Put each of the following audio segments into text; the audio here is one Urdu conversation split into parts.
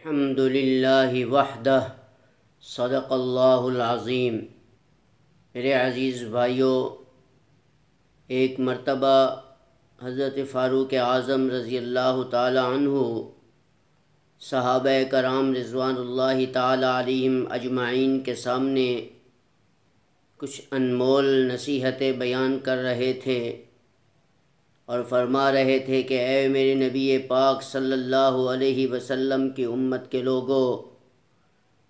الحمد للہ وحدہ صدق اللہ العظیم۔ میرے عزیز بھائیوں، ایک مرتبہ حضرت فاروق اعظم رضی اللہ تعالی عنہ صحابہ کرام رضوان اللہ تعالی علیہم اجمعین کے سامنے کچھ انمول نصیحتیں بیان کر رہے تھے اور فرما رہے تھے کہ اے میرے نبی پاک صلی اللہ علیہ وسلم کی امت کے لوگوں،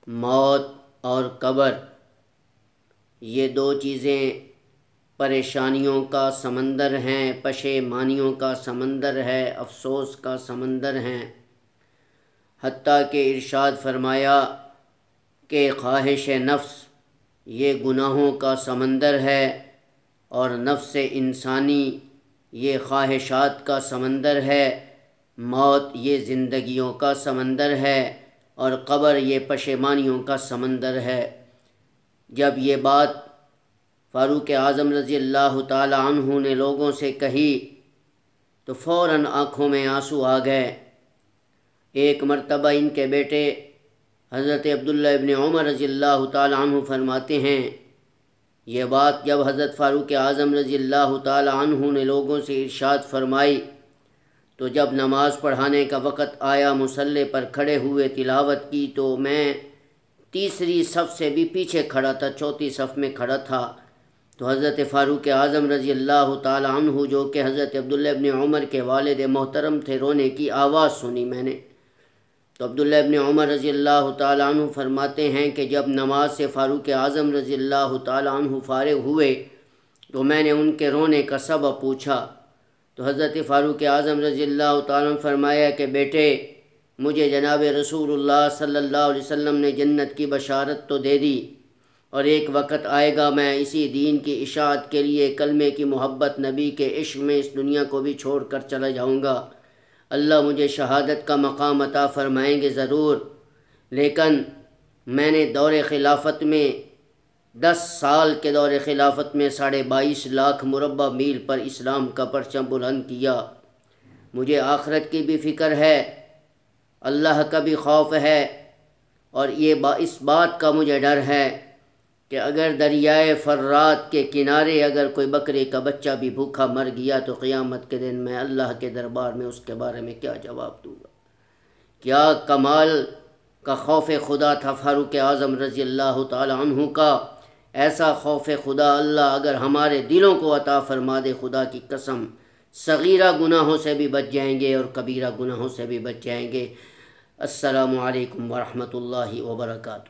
موت اور قبر یہ دو چیزیں پریشانیوں کا سمندر ہیں، پشیمانیوں کا سمندر ہے، افسوس کا سمندر ہیں۔ حتیٰ کہ ارشاد فرمایا کہ خواہش نفس یہ گناہوں کا سمندر ہے اور نفس انسانی یہ خواہشات کا سمندر ہے، موت یہ زندگیوں کا سمندر ہے اور قبر یہ پشیمانیوں کا سمندر ہے۔ جب یہ بات فاروق اعظم رضی اللہ تعالی عنہ نے لوگوں سے کہی تو فوراً آنکھوں میں آنسو آ گئے۔ ایک مرتبہ ان کے بیٹے حضرت عبداللہ ابن عمر رضی اللہ تعالی عنہ فرماتے ہیں، یہ بات جب حضرت فاروق اعظم رضی اللہ تعالی عنہ نے لوگوں سے ارشاد فرمائی تو جب نماز پڑھانے کا وقت آیا، مصلی پر کھڑے ہوئے تلاوت کی تو میں تیسری صف سے بھی پیچھے کھڑا تھا، چوتھی صف میں کھڑا تھا۔ تو حضرت فاروق اعظم رضی اللہ تعالی عنہ جو کہ حضرت عبداللہ ابن عمر کے والد محترم تھے، رونے کی آواز سنی میں نے۔ تو عبداللہ ابن عمر رضی اللہ تعالی عنہ فرماتے ہیں کہ جب نماز سے فاروق اعظم رضی اللہ تعالی عنہ فارغ ہوئے تو میں نے ان کے رونے کا سبب پوچھا تو حضرت فاروق اعظم رضی اللہ تعالی عنہ فرمایا کہ بیٹے، مجھے جناب رسول اللہ صلی اللہ علیہ وسلم نے جنت کی بشارت تو دے دی، اور ایک وقت آئے گا میں اسی دین کی اشاعت کے لیے کلمے کی محبت، نبی کے عشق میں اس دنیا کو بھی چھوڑ کر چلا جاؤں گا۔ اللہ مجھے شہادت کا مقام عطا فرمائیں گے ضرور، لیکن میں نے دور خلافت میں 10 سال کے دور خلافت میں 22.5 لاکھ مربع میل پر اسلام کا پرچم بلند کیا۔ مجھے آخرت کی بھی فکر ہے، اللہ کا بھی خوف ہے، اور اس بات کا مجھے ڈر ہے کہ اگر دریائے فرات کے کنارے اگر کوئی بکرے کا بچہ بھی بھوکا مر گیا تو قیامت کے دن میں اللہ کے دربار میں اس کے بارے میں کیا جواب دوں گا۔ کیا کمال کا خوف خدا تھا فاروق اعظم رضی اللہ تعالی عنہ کا۔ ایسا خوف خدا اللہ اگر ہمارے دلوں کو عطا فرما دے، خدا کی قسم صغیرہ گناہوں سے بھی بچ جائیں گے اور کبیرہ گناہوں سے بھی بچ جائیں گے۔ السلام علیکم ورحمۃ اللہ وبرکاتہ۔